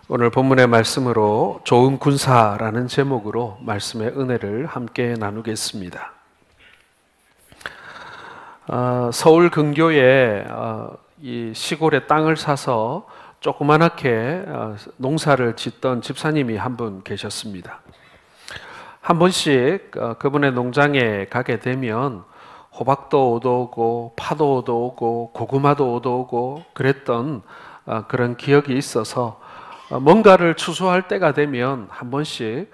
오늘 본문의 말씀으로 좋은 군사라는 제목으로 말씀의 은혜를 함께 나누겠습니다. 서울 근교에 이 시골에 땅을 사서 조그만하게 농사를 짓던 집사님이 한 분 계셨습니다. 한 번씩 그분의 농장에 가게 되면 호박도 얻어오고 파도 얻어오고 고구마도 얻어오고 그랬던 그런 기억이 있어서 뭔가를 추수할 때가 되면 한 번씩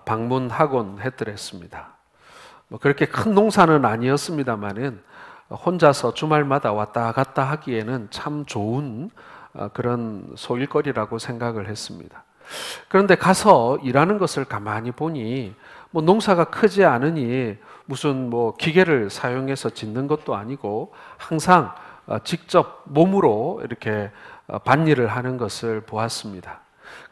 방문하곤 했더랬습니다. 그렇게 큰 농사는 아니었습니다만은 혼자서 주말마다 왔다 갔다 하기에는 참 좋은 그런 소일거리라고 생각을 했습니다. 그런데 가서 일하는 것을 가만히 보니 농사가 크지 않으니 무슨 기계를 사용해서 짓는 것도 아니고 항상 직접 몸으로 이렇게 밭일을 하는 것을 보았습니다.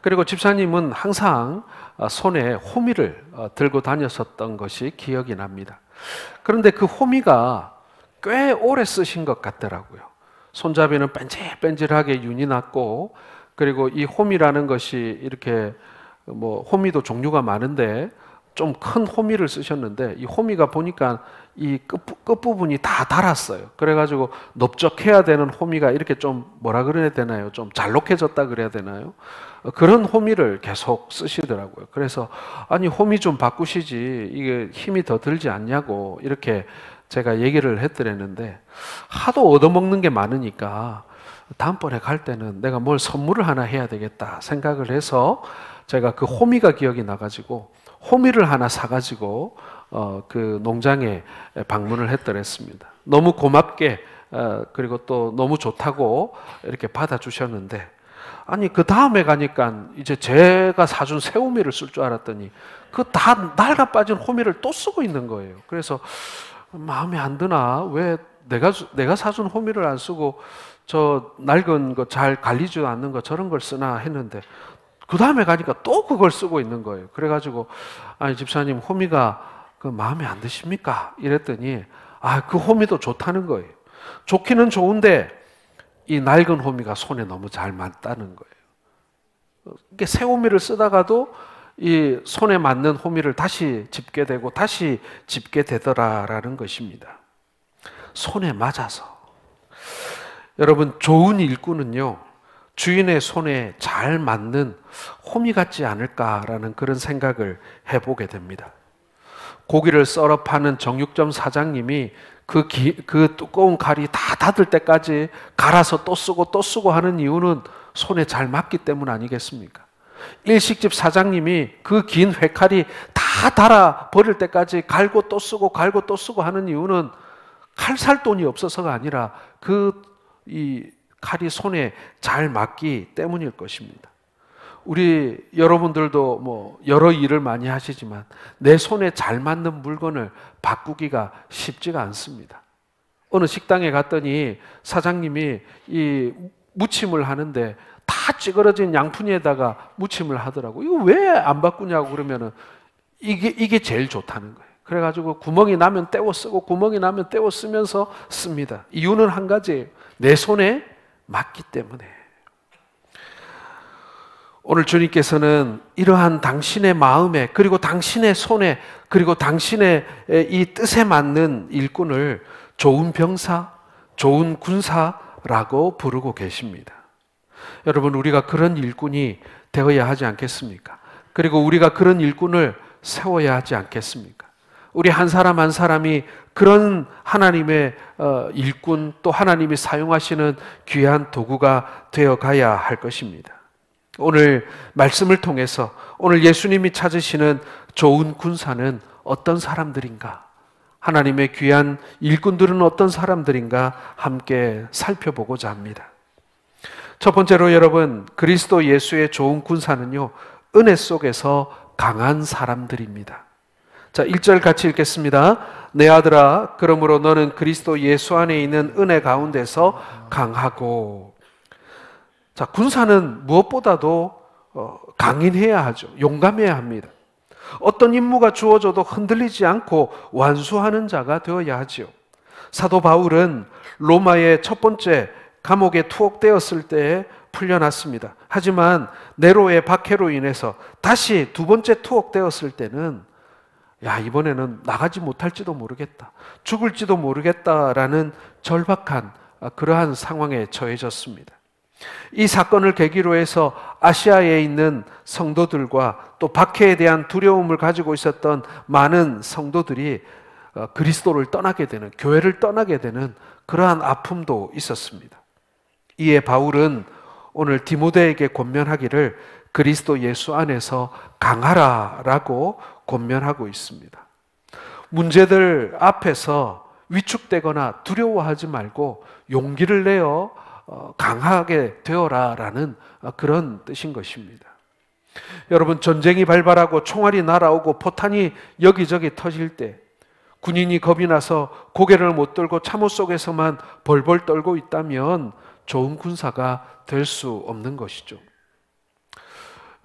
그리고 집사님은 항상 손에 호미를 들고 다녔었던 것이 기억이 납니다. 그런데 그 호미가 꽤 오래 쓰신 것 같더라고요. 손잡이는 뺀질뺀질하게 윤이 났고, 그리고 이 호미라는 것이 이렇게 호미도 종류가 많은데 좀 큰 호미를 쓰셨는데, 이 호미가 보니까 이 끝부분이 다 닳았어요. 그래가지고 넓적해야 되는 호미가 이렇게 좀 뭐라 그래야 되나요? 좀 잘록해졌다 그래야 되나요? 그런 호미를 계속 쓰시더라고요. 그래서 아니 호미 좀 바꾸시지, 이게 힘이 더 들지 않냐고 이렇게 제가 얘기를 했더랬는데, 하도 얻어먹는 게 많으니까 다음번에 갈 때는 내가 뭘 선물을 하나 해야 되겠다 생각을 해서 제가 그 호미가 기억이 나가지고 호미를 하나 사가지고 그 농장에 방문을 했더랬습니다. 너무 고맙게 그리고 또 너무 좋다고 이렇게 받아주셨는데, 아니 그 다음에 가니까 이제 제가 사준 새 호미를 쓸 줄 알았더니 그 다 낡아 빠진 호미를 또 쓰고 있는 거예요. 그래서 마음에 안 드나, 왜 내가 사준 호미를 안 쓰고 저 낡은 거 잘 갈리지도 않는 거 저런 걸 쓰나 했는데, 그 다음에 가니까 또 그걸 쓰고 있는 거예요. 그래가지고 아니 집사님 호미가 그 마음에 안 드십니까? 이랬더니 그 호미도 좋다는 거예요. 좋기는 좋은데 이 낡은 호미가 손에 너무 잘 맞다는 거예요. 이게 새 호미를 쓰다가도 이 손에 맞는 호미를 다시 짚게 되고 다시 짚게 되더라라는 것입니다. 손에 맞아서. 여러분, 좋은 일꾼은요, 주인의 손에 잘 맞는 호미 같지 않을까라는 그런 생각을 해보게 됩니다. 고기를 썰어 파는 정육점 사장님이 그 두꺼운 칼이 다 닿을 때까지 갈아서 또 쓰고 하는 이유는 손에 잘 맞기 때문 아니겠습니까? 일식집 사장님이 그 긴 회칼이 다 닳아 버릴 때까지 갈고 또 쓰고 하는 이유는 칼 살 돈이 없어서가 아니라 이 칼이 손에 잘 맞기 때문일 것입니다. 우리 여러분들도 여러 일을 많이 하시지만 내 손에 잘 맞는 물건을 바꾸기가 쉽지가 않습니다. 어느 식당에 갔더니 사장님이 이 무침을 하는데 다 찌그러진 양푼에다가 무침을 하더라고요. 이거 왜 안 바꾸냐고 그러면은 이게 제일 좋다는 거예요. 그래가지고 구멍이 나면 떼워 쓰고 구멍이 나면 떼워 쓰면서 씁니다. 이유는 한 가지예요. 내 손에 맞기 때문에. 오늘 주님께서는 이러한 당신의 마음에, 그리고 당신의 손에, 그리고 당신의 이 뜻에 맞는 일꾼을 좋은 병사, 좋은 군사라고 부르고 계십니다. 여러분, 우리가 그런 일꾼이 되어야 하지 않겠습니까? 그리고 우리가 그런 일꾼을 세워야 하지 않겠습니까? 우리 한 사람 한 사람이 그런 하나님의 일꾼, 또 하나님이 사용하시는 귀한 도구가 되어가야 할 것입니다. 오늘 말씀을 통해서 오늘 예수님이 찾으시는 좋은 군사는 어떤 사람들인가? 하나님의 귀한 일꾼들은 어떤 사람들인가? 함께 살펴보고자 합니다. 첫 번째로 여러분, 그리스도 예수의 좋은 군사는요, 은혜 속에서 강한 사람들입니다. 자, 1절 같이 읽겠습니다. 내 아들아, 그러므로 너는 그리스도 예수 안에 있는 은혜 가운데서 강하고. 자, 군사는 무엇보다도 강인해야 하죠. 용감해야 합니다. 어떤 임무가 주어져도 흔들리지 않고 완수하는 자가 되어야 하죠. 사도 바울은 로마의 첫 번째 감옥에 투옥되었을 때 풀려났습니다. 하지만 네로의 박해로 인해서 다시 두 번째 투옥되었을 때는 이번에는 나가지 못할지도 모르겠다, 죽을지도 모르겠다라는 절박한 그러한 상황에 처해졌습니다. 이 사건을 계기로 해서 아시아에 있는 성도들과 또 박해에 대한 두려움을 가지고 있었던 많은 성도들이 그리스도를 떠나게 되는, 교회를 떠나게 되는 그러한 아픔도 있었습니다. 이에 바울은 오늘 디모데에게 권면하기를 그리스도 예수 안에서 강하라라고 권면하고 있습니다. 문제들 앞에서 위축되거나 두려워하지 말고 용기를 내어 강하게 되어라라는 그런 뜻인 것입니다. 여러분, 전쟁이 발발하고 총알이 날아오고 포탄이 여기저기 터질 때 군인이 겁이 나서 고개를 못 들고 참호 속에서만 벌벌 떨고 있다면 좋은 군사가 될 수 없는 것이죠.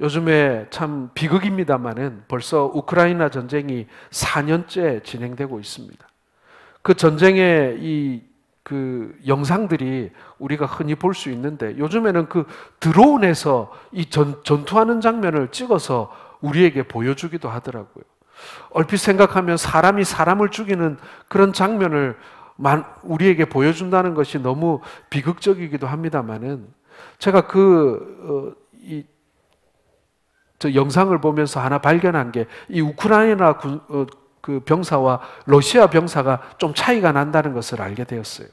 요즘에 참 비극입니다만은 벌써 우크라이나 전쟁이 4년째 진행되고 있습니다. 그 전쟁의 그 영상들이 우리가 흔히 볼 수 있는데, 요즘에는 그 드론에서 이 전투하는 장면을 찍어서 우리에게 보여주기도 하더라고요. 얼핏 생각하면 사람이 사람을 죽이는 그런 장면을 우리에게 보여준다는 것이 너무 비극적이기도 합니다만은, 제가 저 영상을 보면서 하나 발견한 게, 이 우크라이나 그 병사와 러시아 병사가 좀 차이가 난다는 것을 알게 되었어요.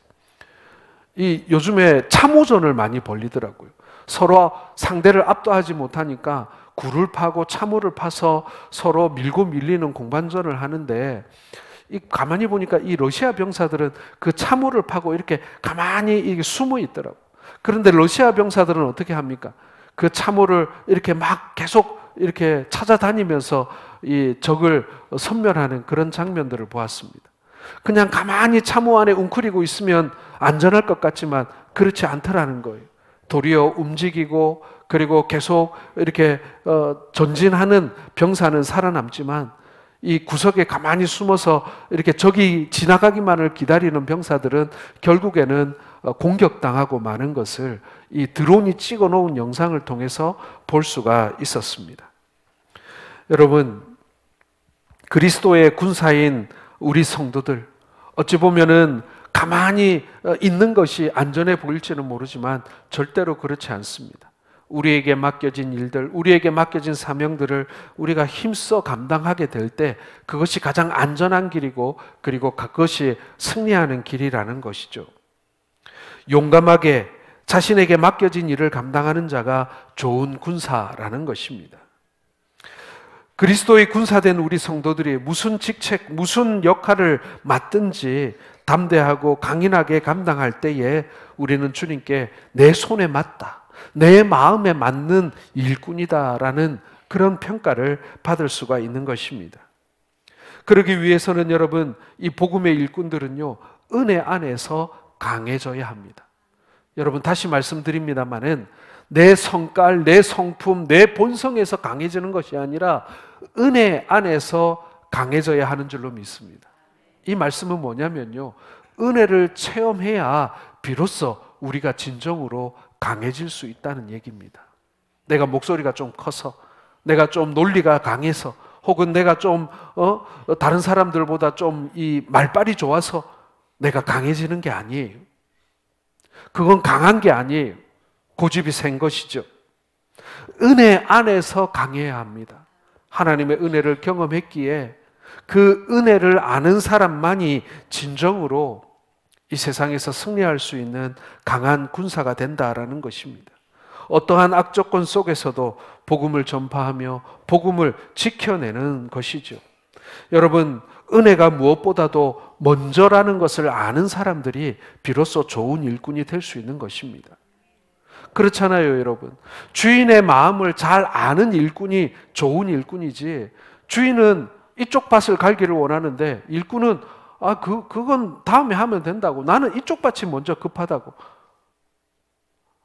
요즘에 참호전을 많이 벌이더라고요. 서로 상대를 압도하지 못하니까 굴을 파고 참호를 파서 서로 밀고 밀리는 공방전을 하는데, 가만히 보니까 이 러시아 병사들은 그 참호를 파고 이렇게 가만히 숨어 있더라고요. 그런데 러시아 병사들은 어떻게 합니까? 그 참호를 이렇게 막 계속 이렇게 찾아다니면서 이 적을 섬멸하는 그런 장면들을 보았습니다. 그냥 가만히 참호 안에 웅크리고 있으면 안전할 것 같지만 그렇지 않더라는 거예요. 도리어 움직이고 그리고 계속 이렇게 전진하는 병사는 살아남지만, 이 구석에 가만히 숨어서 이렇게 적이 지나가기만을 기다리는 병사들은 결국에는 공격당하고 마는 것을 이 드론이 찍어 놓은 영상을 통해서 볼 수가 있었습니다. 여러분, 그리스도의 군사인 우리 성도들, 어찌 보면은 가만히 있는 것이 안전해 보일지는 모르지만 절대로 그렇지 않습니다. 우리에게 맡겨진 일들, 우리에게 맡겨진 사명들을 우리가 힘써 감당하게 될 때 그것이 가장 안전한 길이고, 그리고 그것이 승리하는 길이라는 것이죠. 용감하게 자신에게 맡겨진 일을 감당하는 자가 좋은 군사라는 것입니다. 그리스도의 군사된 우리 성도들이 무슨 직책, 무슨 역할을 맡든지 담대하고 강인하게 감당할 때에 우리는 주님께 내 손에 맞다, 내 마음에 맞는 일꾼이다라는 그런 평가를 받을 수가 있는 것입니다. 그러기 위해서는 여러분, 이 복음의 일꾼들은요, 은혜 안에서 강해져야 합니다. 여러분, 다시 말씀드립니다마는 내 성깔, 내 성품, 내 본성에서 강해지는 것이 아니라 은혜 안에서 강해져야 하는 줄로 믿습니다. 이 말씀은 뭐냐면요, 은혜를 체험해야 비로소 우리가 진정으로 강해질 수 있다는 얘기입니다. 내가 목소리가 좀 커서, 내가 좀 논리가 강해서, 혹은 내가 좀 다른 사람들보다 좀 이 말빨이 좋아서 내가 강해지는 게 아니에요. 그건 강한 게 아니에요. 고집이 센 것이죠. 은혜 안에서 강해야 합니다. 하나님의 은혜를 경험했기에 그 은혜를 아는 사람만이 진정으로 이 세상에서 승리할 수 있는 강한 군사가 된다라는 것입니다. 어떠한 악조건 속에서도 복음을 전파하며 복음을 지켜내는 것이죠. 여러분, 은혜가 무엇보다도 먼저라는 것을 아는 사람들이 비로소 좋은 일꾼이 될 수 있는 것입니다. 그렇잖아요, 여러분. 주인의 마음을 잘 아는 일꾼이 좋은 일꾼이지, 주인은 이쪽 밭을 갈기를 원하는데 일꾼은 그건 다음에 하면 된다고, 나는 이쪽 밭이 먼저 급하다고.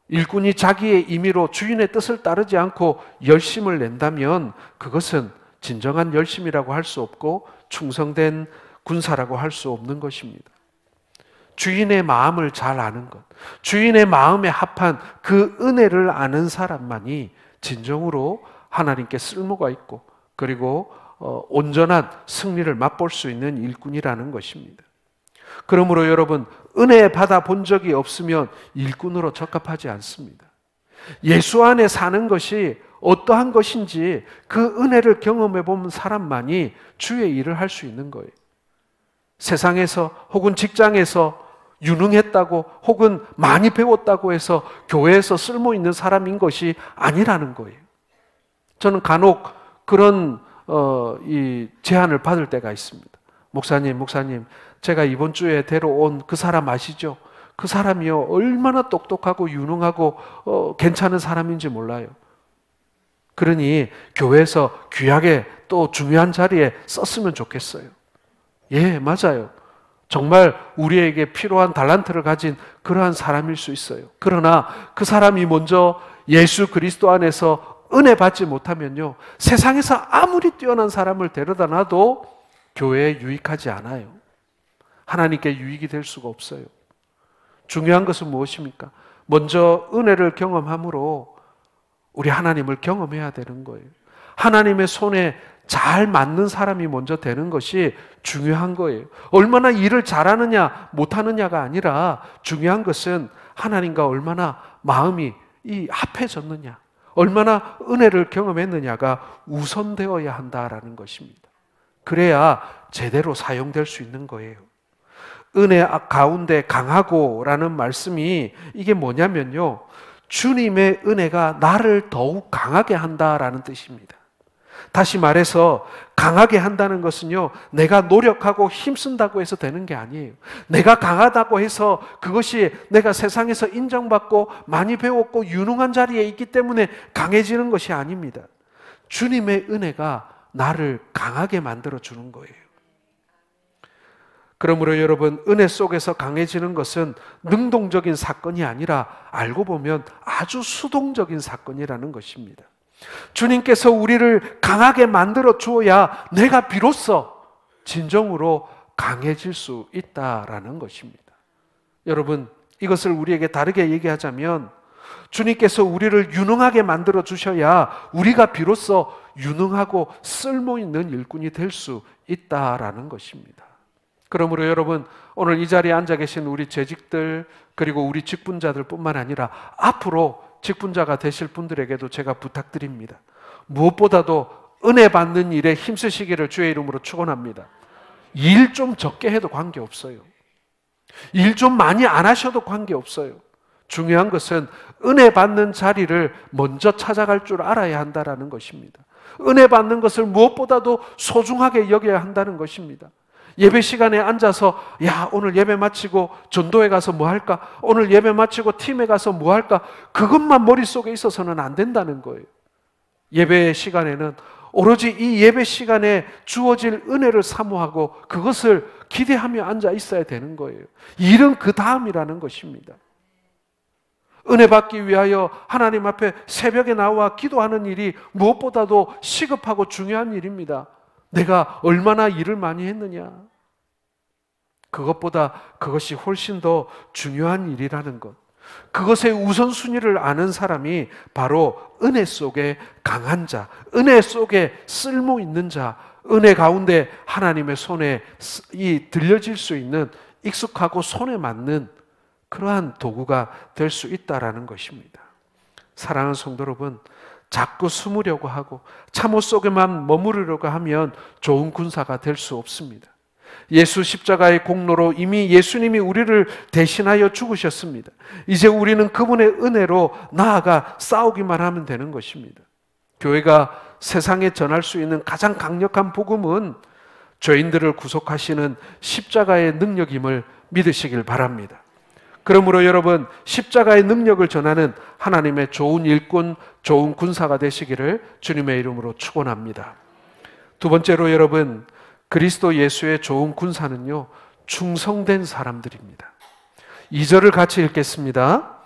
일꾼이 자기의 임의로 주인의 뜻을 따르지 않고 열심을 낸다면 그것은 진정한 열심이라고 할 수 없고 충성된 군사라고 할 수 없는 것입니다. 주인의 마음을 잘 아는 것, 주인의 마음에 합한 그 은혜를 아는 사람만이 진정으로 하나님께 쓸모가 있고 그리고 온전한 승리를 맛볼 수 있는 일꾼이라는 것입니다. 그러므로 여러분, 은혜 받아본 적이 없으면 일꾼으로 적합하지 않습니다. 예수 안에 사는 것이 어떠한 것인지 그 은혜를 경험해 본 사람만이 주의 일을 할 수 있는 거예요. 세상에서 혹은 직장에서 유능했다고 혹은 많이 배웠다고 해서 교회에서 쓸모 있는 사람인 것이 아니라는 거예요. 저는 간혹 그런 이 제안을 받을 때가 있습니다. 목사님, 제가 이번 주에 데려온 그 사람 아시죠? 그 사람이요, 얼마나 똑똑하고 유능하고 괜찮은 사람인지 몰라요. 그러니 교회에서 귀하게 또 중요한 자리에 썼으면 좋겠어요. 예, 맞아요. 정말 우리에게 필요한 달란트를 가진 그러한 사람일 수 있어요. 그러나 그 사람이 먼저 예수 그리스도 안에서 은혜 받지 못하면요, 세상에서 아무리 뛰어난 사람을 데려다 놔도 교회에 유익하지 않아요. 하나님께 유익이 될 수가 없어요. 중요한 것은 무엇입니까? 먼저 은혜를 경험함으로 우리 하나님을 경험해야 되는 거예요. 하나님의 손에 잘 맞는 사람이 먼저 되는 것이 중요한 거예요. 얼마나 일을 잘하느냐 못하느냐가 아니라 중요한 것은 하나님과 얼마나 마음이 합해졌느냐, 얼마나 은혜를 경험했느냐가 우선되어야 한다라는 것입니다. 그래야 제대로 사용될 수 있는 거예요. 은혜 가운데 강하고라는 말씀이 이게 뭐냐면요, 주님의 은혜가 나를 더욱 강하게 한다라는 뜻입니다. 다시 말해서 강하게 한다는 것은요, 내가 노력하고 힘쓴다고 해서 되는 게 아니에요. 내가 강하다고 해서 그것이 내가 세상에서 인정받고 많이 배웠고 유능한 자리에 있기 때문에 강해지는 것이 아닙니다. 주님의 은혜가 나를 강하게 만들어 주는 거예요. 그러므로 여러분, 은혜 속에서 강해지는 것은 능동적인 사건이 아니라 알고 보면 아주 수동적인 사건이라는 것입니다. 주님께서 우리를 강하게 만들어 주어야 내가 비로소 진정으로 강해질 수 있다라는 것입니다. 여러분, 이것을 우리에게 다르게 얘기하자면 주님께서 우리를 유능하게 만들어 주셔야 우리가 비로소 유능하고 쓸모 있는 일꾼이 될 수 있다라는 것입니다. 그러므로 여러분, 오늘 이 자리에 앉아 계신 우리 재직들 그리고 우리 직분자들 뿐만 아니라 앞으로 직분자가 되실 분들에게도 제가 부탁드립니다. 무엇보다도 은혜 받는 일에 힘쓰시기를 주의 이름으로 축원합니다. 일 좀 적게 해도 관계없어요. 일 좀 많이 안 하셔도 관계없어요. 중요한 것은 은혜 받는 자리를 먼저 찾아갈 줄 알아야 한다는 것입니다. 은혜 받는 것을 무엇보다도 소중하게 여겨야 한다는 것입니다. 예배 시간에 앉아서 오늘 예배 마치고 전도회 가서 뭐 할까? 오늘 예배 마치고 팀에 가서 뭐 할까? 그것만 머릿속에 있어서는 안 된다는 거예요. 예배 시간에는 오로지 이 예배 시간에 주어질 은혜를 사모하고 그것을 기대하며 앉아 있어야 되는 거예요. 일은 그 다음이라는 것입니다. 은혜 받기 위하여 하나님 앞에 새벽에 나와 기도하는 일이 무엇보다도 시급하고 중요한 일입니다. 내가 얼마나 일을 많이 했느냐, 그것보다 그것이 훨씬 더 중요한 일이라는 것, 그것의 우선순위를 아는 사람이 바로 은혜 속에 강한 자, 은혜 속에 쓸모 있는 자, 은혜 가운데 하나님의 손에 들려질 수 있는 익숙하고 손에 맞는 그러한 도구가 될 수 있다라는 것입니다. 사랑하는 성도 여러분, 자꾸 숨으려고 하고 참호 속에만 머무르려고 하면 좋은 군사가 될 수 없습니다. 예수 십자가의 공로로 이미 예수님이 우리를 대신하여 죽으셨습니다. 이제 우리는 그분의 은혜로 나아가 싸우기만 하면 되는 것입니다. 교회가 세상에 전할 수 있는 가장 강력한 복음은 죄인들을 구속하시는 십자가의 능력임을 믿으시길 바랍니다. 그러므로 여러분, 십자가의 능력을 전하는 하나님의 좋은 일꾼, 좋은 군사가 되시기를 주님의 이름으로 축원합니다. 두 번째로 여러분, 그리스도 예수의 좋은 군사는요, 충성된 사람들입니다. 2절을 같이 읽겠습니다.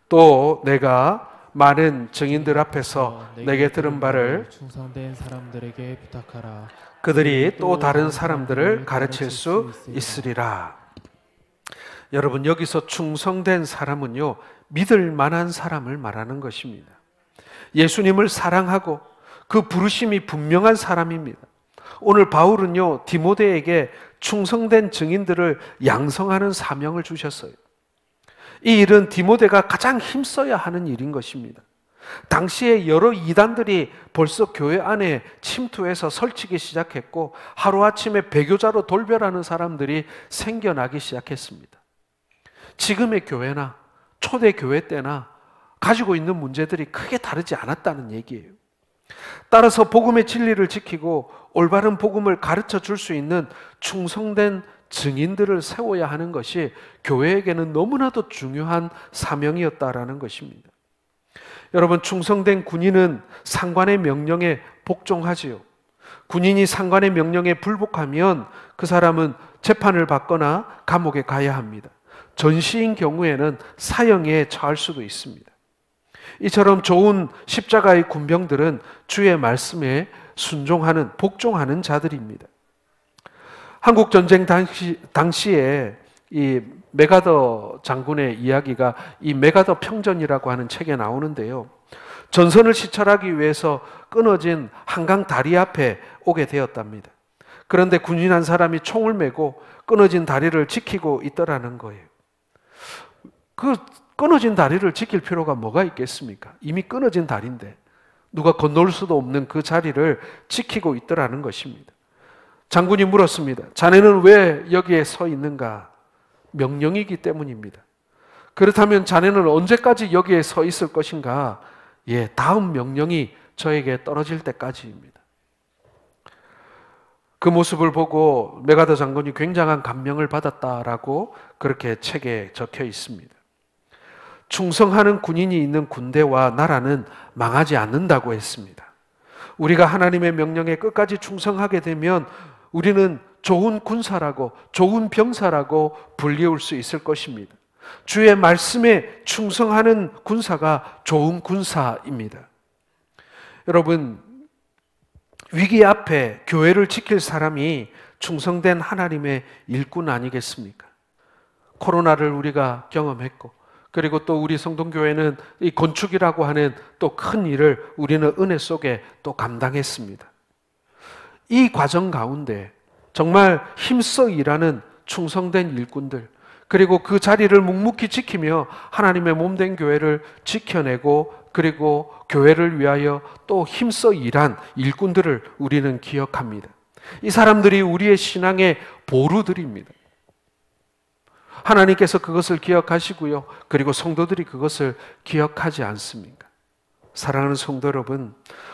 또 내가 많은 증인들 앞에서 내게 들은 바를 충성된 사람들에게 부탁하라. 그들이 또 다른 사람들을 가르칠 수 있으리라. 여러분, 여기서 충성된 사람은요, 믿을 만한 사람을 말하는 것입니다. 예수님을 사랑하고 그 부르심이 분명한 사람입니다. 오늘 바울은요, 디모데에게 충성된 증인들을 양성하는 사명을 주셨어요. 이 일은 디모데가 가장 힘써야 하는 일인 것입니다. 당시에 여러 이단들이 벌써 교회 안에 침투해서 설치기 시작했고, 하루아침에 배교자로 돌변하는 사람들이 생겨나기 시작했습니다. 지금의 교회나 초대 교회 때나 가지고 있는 문제들이 크게 다르지 않았다는 얘기예요. 따라서 복음의 진리를 지키고 올바른 복음을 가르쳐 줄 수 있는 충성된 증인들을 세워야 하는 것이 교회에게는 너무나도 중요한 사명이었다라는 것입니다. 여러분, 충성된 군인은 상관의 명령에 복종하지요. 군인이 상관의 명령에 불복하면 그 사람은 재판을 받거나 감옥에 가야 합니다. 전시인 경우에는 사형에 처할 수도 있습니다. 이처럼 좋은 십자가의 군병들은 주의 말씀에 순종하는, 복종하는 자들입니다. 한국 전쟁 당시에 이 메가더 장군의 이야기가 이 메가더 평전이라고 하는 책에 나오는데요. 전선을 시찰하기 위해서 끊어진 한강 다리 앞에 오게 되었답니다. 그런데 군인 한 사람이 총을 메고 끊어진 다리를 지키고 있더라는 거예요. 그 끊어진 다리를 지킬 필요가 뭐가 있겠습니까? 이미 끊어진 다리인데 누가 건널 수도 없는 그 자리를 지키고 있더라는 것입니다. 장군이 물었습니다. 자네는 왜 여기에 서 있는가? 명령이기 때문입니다. 그렇다면 자네는 언제까지 여기에 서 있을 것인가? 예, 다음 명령이 저에게 떨어질 때까지입니다. 그 모습을 보고 메가더 장군이 굉장한 감명을 받았다라고 그렇게 책에 적혀 있습니다. 충성하는 군인이 있는 군대와 나라는 망하지 않는다고 했습니다. 우리가 하나님의 명령에 끝까지 충성하게 되면 우리는 좋은 군사라고, 좋은 병사라고 불리울 수 있을 것입니다. 주의 말씀에 충성하는 군사가 좋은 군사입니다. 여러분, 위기 앞에 교회를 지킬 사람이 충성된 하나님의 일꾼 아니겠습니까? 코로나를 우리가 경험했고, 그리고 또 우리 성동교회는 이 건축이라고 하는 또 큰 일을 우리는 은혜 속에 또 감당했습니다. 이 과정 가운데 정말 힘써 일하는 충성된 일꾼들, 그리고 그 자리를 묵묵히 지키며 하나님의 몸된 교회를 지켜내고, 그리고 교회를 위하여 또 힘써 일한 일꾼들을 우리는 기억합니다. 이 사람들이 우리의 신앙의 보루들입니다. 하나님께서 그것을 기억하시고요, 그리고 성도들이 그것을 기억하지 않습니까? 사랑하는 성도 여러분,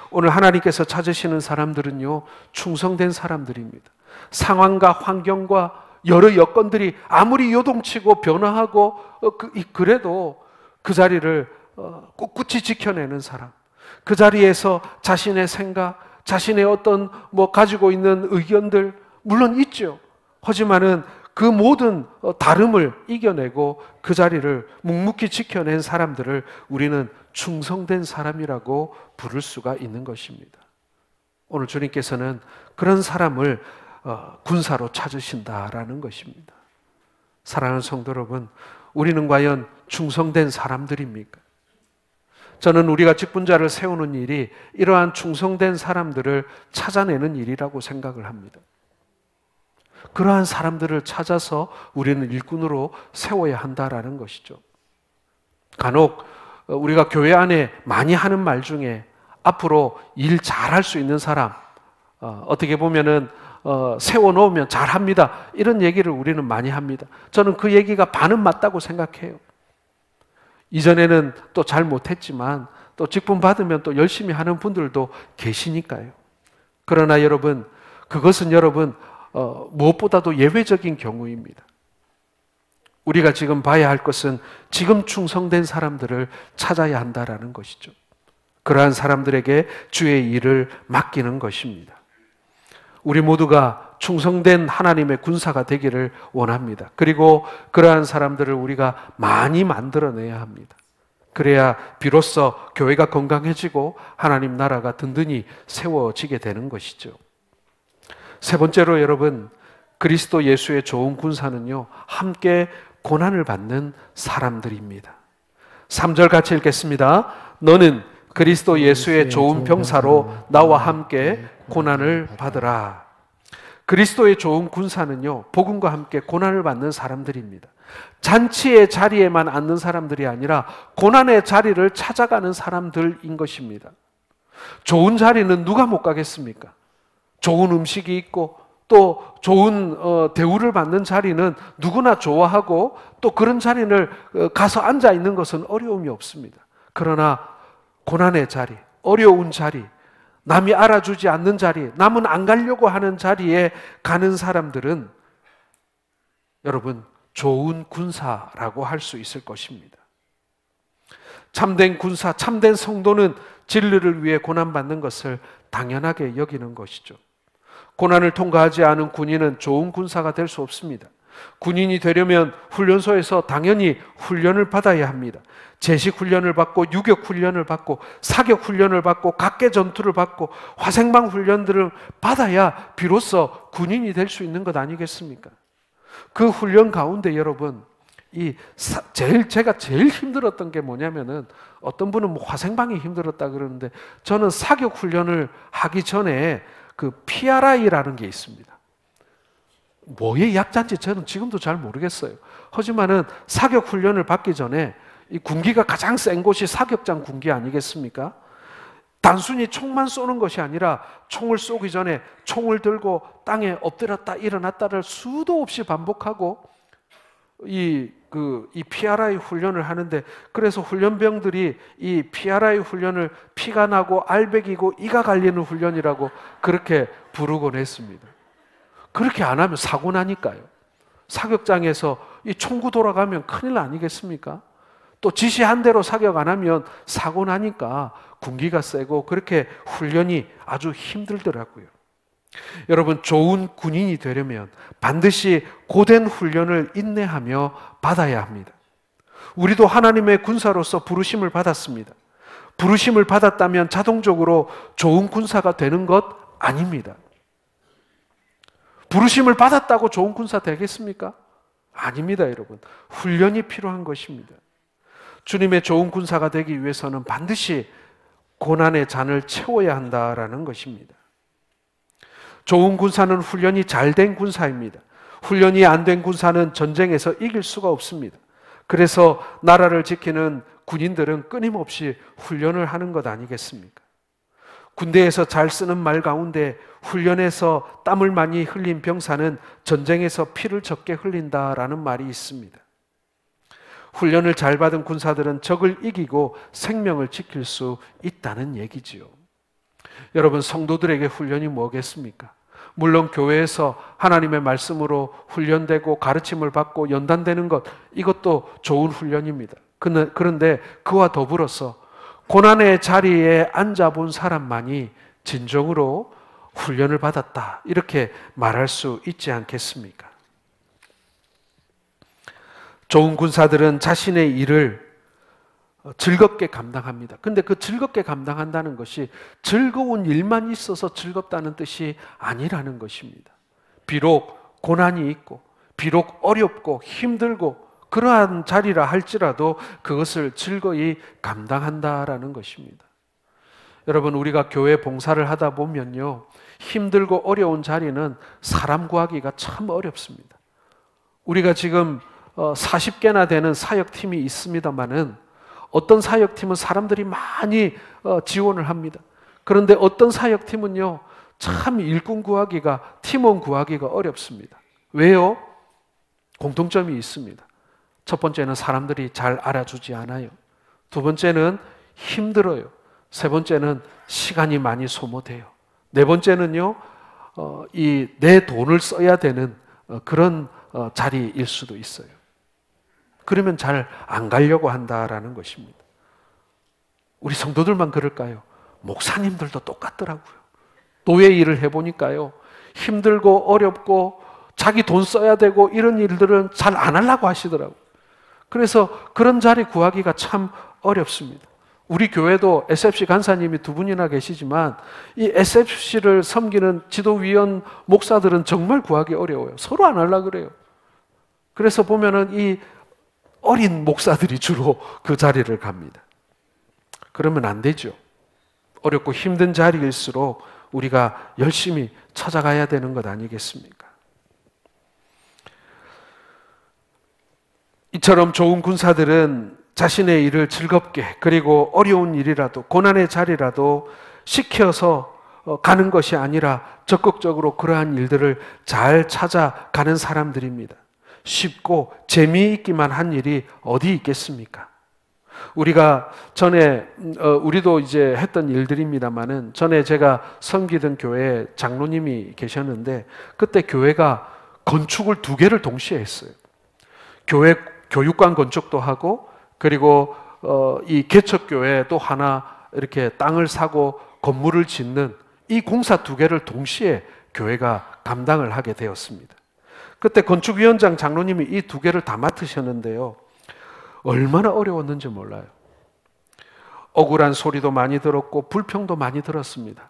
오늘 하나님께서 찾으시는 사람들은요, 충성된 사람들입니다. 상황과 환경과 여러 여건들이 아무리 요동치고 변화하고 그래도 그 자리를 꿋꿋이 지켜내는 사람, 그 자리에서 자신의 생각, 자신의 어떤 가지고 있는 의견들 물론 있죠. 하지만은 그 모든 다름을 이겨내고 그 자리를 묵묵히 지켜낸 사람들을 우리는 충성된 사람이라고 부를 수가 있는 것입니다. 오늘 주님께서는 그런 사람을 군사로 찾으신다라는 것입니다. 사랑하는 성도 여러분, 우리는 과연 충성된 사람들입니까? 저는 우리가 직분자를 세우는 일이 이러한 충성된 사람들을 찾아내는 일이라고 생각을 합니다. 그러한 사람들을 찾아서 우리는 일꾼으로 세워야 한다라는 것이죠. 간혹 우리가 교회 안에 많이 하는 말 중에 앞으로 일 잘할 수 있는 사람, 어떻게 보면은 세워놓으면 잘합니다, 이런 얘기를 우리는 많이 합니다. 저는 그 얘기가 반은 맞다고 생각해요. 이전에는 또 잘 못했지만 또 직분 받으면 또 열심히 하는 분들도 계시니까요. 그러나 여러분, 그것은 여러분 무엇보다도 예외적인 경우입니다. 우리가 지금 봐야 할 것은 지금 충성된 사람들을 찾아야 한다라는 것이죠. 그러한 사람들에게 주의 일을 맡기는 것입니다. 우리 모두가 충성된 하나님의 군사가 되기를 원합니다. 그리고 그러한 사람들을 우리가 많이 만들어내야 합니다. 그래야 비로소 교회가 건강해지고 하나님 나라가 든든히 세워지게 되는 것이죠. 세 번째로 여러분, 그리스도 예수의 좋은 군사는요, 함께 고난을 받는 사람들입니다. 3절 같이 읽겠습니다. 너는 그리스도 예수의 좋은 병사로 나와 함께 고난을 받으라. 그리스도의 좋은 군사는요, 복음과 함께 고난을 받는 사람들입니다. 잔치의 자리에만 앉는 사람들이 아니라 고난의 자리를 찾아가는 사람들인 것입니다. 좋은 자리는 누가 못 가겠습니까? 좋은 음식이 있고 또 좋은 대우를 받는 자리는 누구나 좋아하고 또 그런 자리를 가서 앉아 있는 것은 어려움이 없습니다. 그러나 고난의 자리, 어려운 자리, 남이 알아주지 않는 자리, 남은 안 가려고 하는 자리에 가는 사람들은 여러분 좋은 군사라고 할 수 있을 것입니다. 참된 군사, 참된 성도는 진리를 위해 고난받는 것을 당연하게 여기는 것이죠. 고난을 통과하지 않은 군인은 좋은 군사가 될 수 없습니다. 군인이 되려면 훈련소에서 당연히 훈련을 받아야 합니다. 제식 훈련을 받고 유격 훈련을 받고 사격 훈련을 받고 각계 전투를 받고 화생방 훈련들을 받아야 비로소 군인이 될 수 있는 것 아니겠습니까? 그 훈련 가운데 여러분 제가 제일 힘들었던 게 뭐냐면은 어떤 분은 뭐 화생방이 힘들었다 그러는데 저는 사격 훈련을 하기 전에 그 PRI라는 게 있습니다. 뭐의 약자인지 저는 지금도 잘 모르겠어요. 하지만은 사격 훈련을 받기 전에 이 군기가 가장 센 곳이 사격장 군기 아니겠습니까? 단순히 총만 쏘는 것이 아니라 총을 쏘기 전에 총을 들고 땅에 엎드렸다 일어났다를 수도 없이 반복하고 이 PRI 훈련을 하는데, 그래서 훈련병들이 이 PRI 훈련을 피가 나고 알배기고 이가 갈리는 훈련이라고 그렇게 부르곤 했습니다. 그렇게 안 하면 사고 나니까요. 사격장에서 이 총구 돌아가면 큰일 아니겠습니까? 또 지시한 대로 사격 안 하면 사고 나니까 군기가 세고 그렇게 훈련이 아주 힘들더라고요. 여러분, 좋은 군인이 되려면 반드시 고된 훈련을 인내하며 받아야 합니다. 우리도 하나님의 군사로서 부르심을 받았습니다. 부르심을 받았다면 자동적으로 좋은 군사가 되는 것 아닙니다. 부르심을 받았다고 좋은 군사 되겠습니까? 아닙니다, 여러분. 훈련이 필요한 것입니다. 주님의 좋은 군사가 되기 위해서는 반드시 고난의 잔을 채워야 한다라는 것입니다. 좋은 군사는 훈련이 잘 된 군사입니다. 훈련이 안 된 군사는 전쟁에서 이길 수가 없습니다. 그래서 나라를 지키는 군인들은 끊임없이 훈련을 하는 것 아니겠습니까? 군대에서 잘 쓰는 말 가운데 훈련에서 땀을 많이 흘린 병사는 전쟁에서 피를 적게 흘린다라는 말이 있습니다. 훈련을 잘 받은 군사들은 적을 이기고 생명을 지킬 수 있다는 얘기지요. 여러분, 성도들에게 훈련이 뭐겠습니까? 물론 교회에서 하나님의 말씀으로 훈련되고 가르침을 받고 연단되는 것, 이것도 좋은 훈련입니다. 그런데 그와 더불어서 고난의 자리에 앉아본 사람만이 진정으로 훈련을 받았다, 이렇게 말할 수 있지 않겠습니까? 좋은 군사들은 자신의 일을 즐겁게 감당합니다. 근데 그 즐겁게 감당한다는 것이 즐거운 일만 있어서 즐겁다는 뜻이 아니라는 것입니다. 비록 고난이 있고 비록 어렵고 힘들고 그러한 자리라 할지라도 그것을 즐거이 감당한다라는 것입니다. 여러분, 우리가 교회 봉사를 하다 보면요, 힘들고 어려운 자리는 사람 구하기가 참 어렵습니다. 우리가 지금 40개나 되는 사역팀이 있습니다마는 어떤 사역팀은 사람들이 많이 지원을 합니다. 그런데 어떤 사역팀은요, 참 일꾼 구하기가, 팀원 구하기가 어렵습니다. 왜요? 공통점이 있습니다. 첫 번째는 사람들이 잘 알아주지 않아요. 두 번째는 힘들어요. 세 번째는 시간이 많이 소모돼요. 네 번째는요, 내 돈을 써야 되는 그런 자리일 수도 있어요. 그러면 잘 안 가려고 한다라는 것입니다. 우리 성도들만 그럴까요? 목사님들도 똑같더라고요. 노예 일을 해보니까요, 힘들고 어렵고 자기 돈 써야 되고 이런 일들은 잘 안 하려고 하시더라고요. 그래서 그런 자리 구하기가 참 어렵습니다. 우리 교회도 SFC 간사님이 두 분이나 계시지만 이 SFC를 섬기는 지도위원 목사들은 정말 구하기 어려워요. 서로 안 하려고 그래요. 그래서 보면은 이 어린 목사들이 주로 그 자리를 갑니다. 그러면 안 되죠. 어렵고 힘든 자리일수록 우리가 열심히 찾아가야 되는 것 아니겠습니까? 이처럼 좋은 군사들은 자신의 일을 즐겁게, 그리고 어려운 일이라도 고난의 자리라도 시켜서 가는 것이 아니라 적극적으로 그러한 일들을 잘 찾아가는 사람들입니다. 쉽고 재미있기만 한 일이 어디 있겠습니까? 우리가 전에 우리도 이제 했던 일들입니다만은, 전에 제가 섬기던 교회에 장로님이 계셨는데 그때 교회가 건축을 2개를 동시에 했어요. 교회 교육관 건축도 하고, 그리고 이 개척교회 또 하나 이렇게 땅을 사고 건물을 짓는 이 공사 2개를 동시에 교회가 감당을 하게 되었습니다. 그때 건축위원장 장로님이 이 2개를 다 맡으셨는데요, 얼마나 어려웠는지 몰라요. 억울한 소리도 많이 들었고 불평도 많이 들었습니다.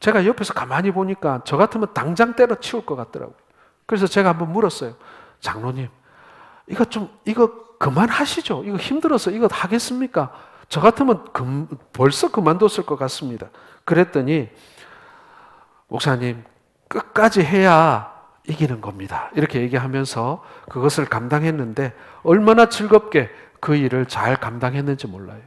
제가 옆에서 가만히 보니까 저 같으면 당장 때려치울 것 같더라고요. 그래서 제가 한번 물었어요. 장로님, 이거 그만하시죠. 이거 힘들어서 이거 하겠습니까? 저 같으면 벌써 그만뒀을 것 같습니다. 그랬더니, 목사님, 끝까지 해야 이기는 겁니다. 이렇게 얘기하면서 그것을 감당했는데 얼마나 즐겁게 그 일을 잘 감당했는지 몰라요.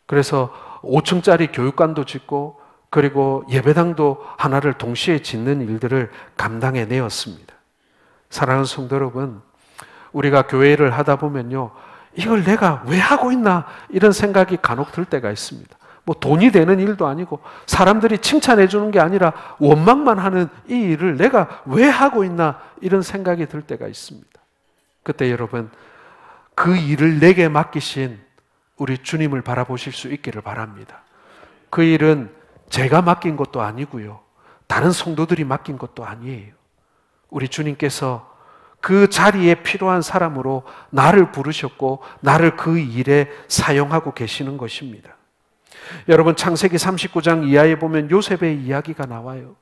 그래서 5층짜리 교육관도 짓고, 그리고 예배당도 하나를 동시에 짓는 일들을 감당해내었습니다. 사랑하는 성도 여러분, 우리가 교회를 하다 보면요, 이걸 내가 왜 하고 있나 이런 생각이 간혹 들 때가 있습니다. 뭐 돈이 되는 일도 아니고 사람들이 칭찬해 주는 게 아니라 원망만 하는 이 일을 내가 왜 하고 있나 이런 생각이 들 때가 있습니다. 그때 여러분, 그 일을 내게 맡기신 우리 주님을 바라보실 수 있기를 바랍니다. 그 일은 제가 맡긴 것도 아니고요, 다른 성도들이 맡긴 것도 아니에요. 우리 주님께서 그 자리에 필요한 사람으로 나를 부르셨고 나를 그 일에 사용하고 계시는 것입니다. 여러분, 창세기 39장 이하에 보면 요셉의 이야기가 나와요.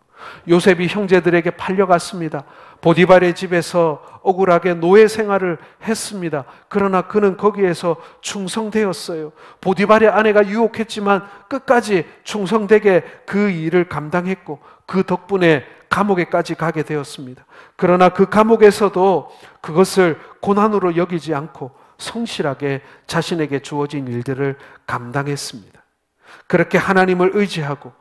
요셉이 형제들에게 팔려갔습니다. 보디발의 집에서 억울하게 노예 생활을 했습니다. 그러나 그는 거기에서 충성되었어요. 보디발의 아내가 유혹했지만 끝까지 충성되게 그 일을 감당했고, 그 덕분에 감옥에까지 가게 되었습니다. 그러나 그 감옥에서도 그것을 고난으로 여기지 않고 성실하게 자신에게 주어진 일들을 감당했습니다. 그렇게 하나님을 의지하고,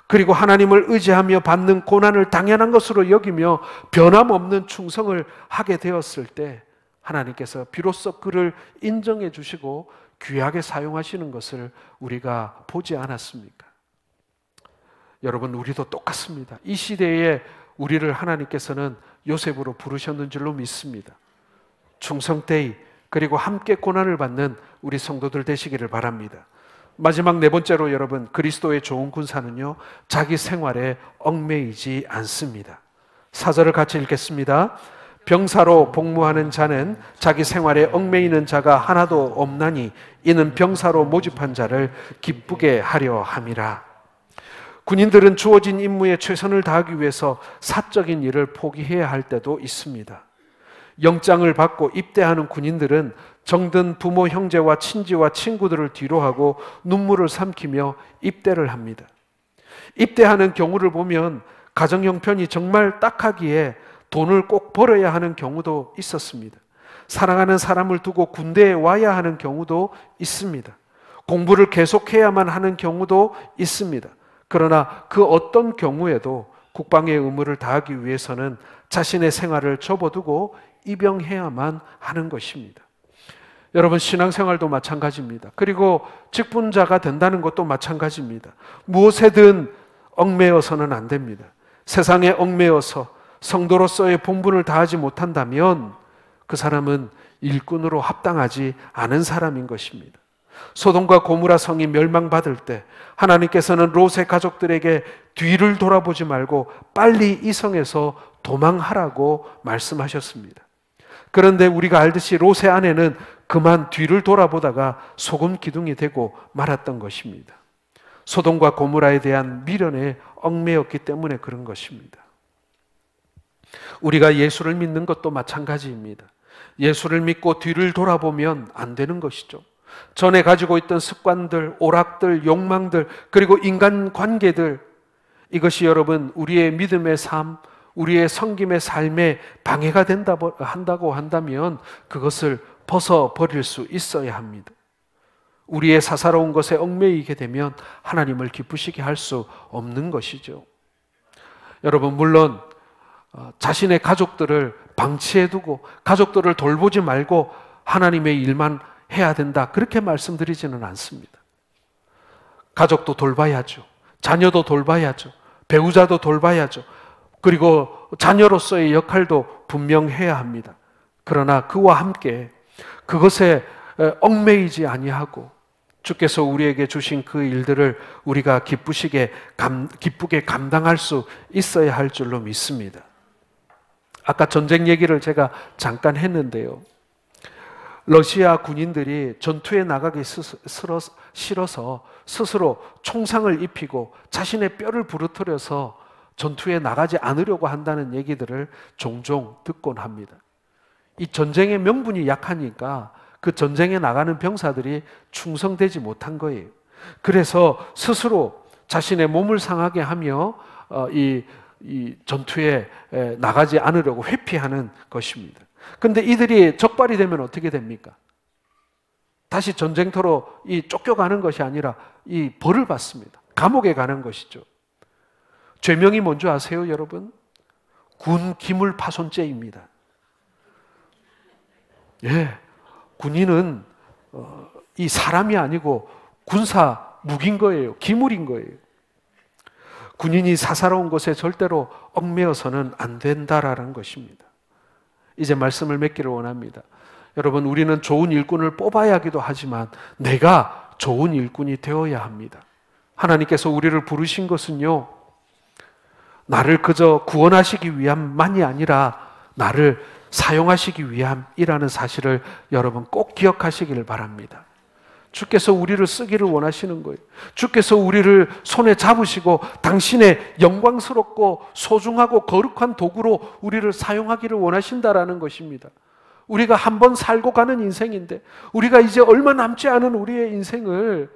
그리고 하나님을 의지하며 받는 고난을 당연한 것으로 여기며 변함없는 충성을 하게 되었을 때 하나님께서 비로소 그를 인정해 주시고 귀하게 사용하시는 것을 우리가 보지 않았습니까? 여러분, 우리도 똑같습니다. 이 시대에 우리를 하나님께서는 요셉으로 부르셨는 줄로 믿습니다. 충성되이, 그리고 함께 고난을 받는 우리 성도들 되시기를 바랍니다. 마지막 4번째로 여러분, 그리스도의 좋은 군사는요, 자기 생활에 얽매이지 않습니다. 4절을 같이 읽겠습니다. 병사로 복무하는 자는 자기 생활에 얽매이는 자가 하나도 없나니 이는 병사로 모집한 자를 기쁘게 하려 함이라. 군인들은 주어진 임무에 최선을 다하기 위해서 사적인 일을 포기해야 할 때도 있습니다. 영장을 받고 입대하는 군인들은 정든 부모, 형제와 친지와 친구들을 뒤로하고 눈물을 삼키며 입대를 합니다. 입대하는 경우를 보면 가정 형편이 정말 딱하기에 돈을 꼭 벌어야 하는 경우도 있었습니다. 사랑하는 사람을 두고 군대에 와야 하는 경우도 있습니다. 공부를 계속해야만 하는 경우도 있습니다. 그러나 그 어떤 경우에도 국방의 의무를 다하기 위해서는 자신의 생활을 접어두고 입영해야만 하는 것입니다. 여러분, 신앙생활도 마찬가지입니다. 그리고 직분자가 된다는 것도 마찬가지입니다. 무엇에든 얽매여서는 안 됩니다. 세상에 얽매여서 성도로서의 본분을 다하지 못한다면 그 사람은 일꾼으로 합당하지 않은 사람인 것입니다. 소돔과 고모라 성이 멸망받을 때 하나님께서는 롯의 가족들에게 뒤를 돌아보지 말고 빨리 이 성에서 도망하라고 말씀하셨습니다. 그런데 우리가 알듯이 롯의 아내는 그만 뒤를 돌아보다가 소금 기둥이 되고 말았던 것입니다. 소돔과 고모라에 대한 미련에 얽매였기 때문에 그런 것입니다. 우리가 예수를 믿는 것도 마찬가지입니다. 예수를 믿고 뒤를 돌아보면 안 되는 것이죠. 전에 가지고 있던 습관들, 오락들, 욕망들, 그리고 인간관계들, 이것이 여러분 우리의 믿음의 삶, 우리의 섬김의 삶에 방해가 한다고 한다면 그것을 벗어버릴 수 있어야 합니다. 우리의 사사로운 것에 얽매이게 되면 하나님을 기쁘시게 할 수 없는 것이죠. 여러분, 물론 자신의 가족들을 방치해두고 가족들을 돌보지 말고 하나님의 일만 해야 된다, 그렇게 말씀드리지는 않습니다. 가족도 돌봐야죠. 자녀도 돌봐야죠. 배우자도 돌봐야죠. 그리고 자녀로서의 역할도 분명해야 합니다. 그러나 그와 함께 그것에 얽매이지 아니하고 주께서 우리에게 주신 그 일들을 우리가 기쁘게 감당할 수 있어야 할 줄로 믿습니다. 아까 전쟁 얘기를 제가 잠깐 했는데요. 러시아 군인들이 전투에 나가기 싫어서 스스로 총상을 입히고 자신의 뼈를 부러뜨려서 전투에 나가지 않으려고 한다는 얘기들을 종종 듣곤 합니다. 이 전쟁의 명분이 약하니까 그 전쟁에 나가는 병사들이 충성되지 못한 거예요. 그래서 스스로 자신의 몸을 상하게 하며 이 전투에 나가지 않으려고 회피하는 것입니다. 그런데 이들이 적발이 되면 어떻게 됩니까? 다시 전쟁터로 쫓겨가는 것이 아니라 이 벌을 받습니다. 감옥에 가는 것이죠. 죄명이 뭔지 아세요, 여러분? 군 기물 파손죄입니다. 예, 군인은 이 사람이 아니고 군사 무기인 거예요. 기물인 거예요. 군인이 사사로운 것에 절대로 얽매여서는 안 된다라는 것입니다. 이제 말씀을 맺기를 원합니다. 여러분, 우리는 좋은 일꾼을 뽑아야 하기도 하지만 내가 좋은 일꾼이 되어야 합니다. 하나님께서 우리를 부르신 것은요, 나를 그저 구원하시기 위함만이 아니라 나를 사용하시기 위함이라는 사실을 여러분 꼭 기억하시기를 바랍니다. 주께서 우리를 쓰기를 원하시는 거예요. 주께서 우리를 손에 잡으시고 당신의 영광스럽고 소중하고 거룩한 도구로 우리를 사용하기를 원하신다라는 것입니다. 우리가 한 번 살고 가는 인생인데, 우리가 이제 얼마 남지 않은 우리의 인생을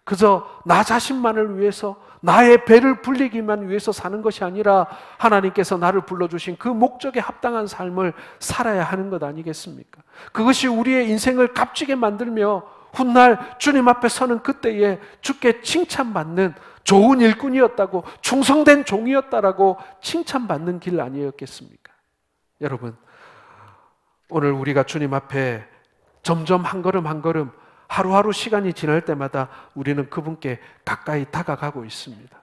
그저 나 자신만을 위해서, 나의 배를 불리기만 위해서 사는 것이 아니라 하나님께서 나를 불러주신 그 목적에 합당한 삶을 살아야 하는 것 아니겠습니까? 그것이 우리의 인생을 값지게 만들며 훗날 주님 앞에 서는 그때에 주께 칭찬받는 좋은 일꾼이었다고, 충성된 종이었다라고 칭찬받는 길 아니었겠습니까? 여러분, 오늘 우리가 주님 앞에 점점 한 걸음 한 걸음, 하루하루 시간이 지날 때마다 우리는 그분께 가까이 다가가고 있습니다.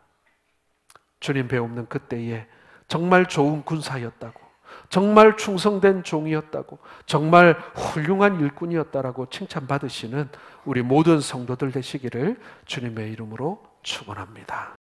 주님 배움는 그때에 정말 좋은 군사였다고, 정말 충성된 종이었다고, 정말 훌륭한 일꾼이었다라고 칭찬받으시는 우리 모든 성도들 되시기를 주님의 이름으로 축원합니다.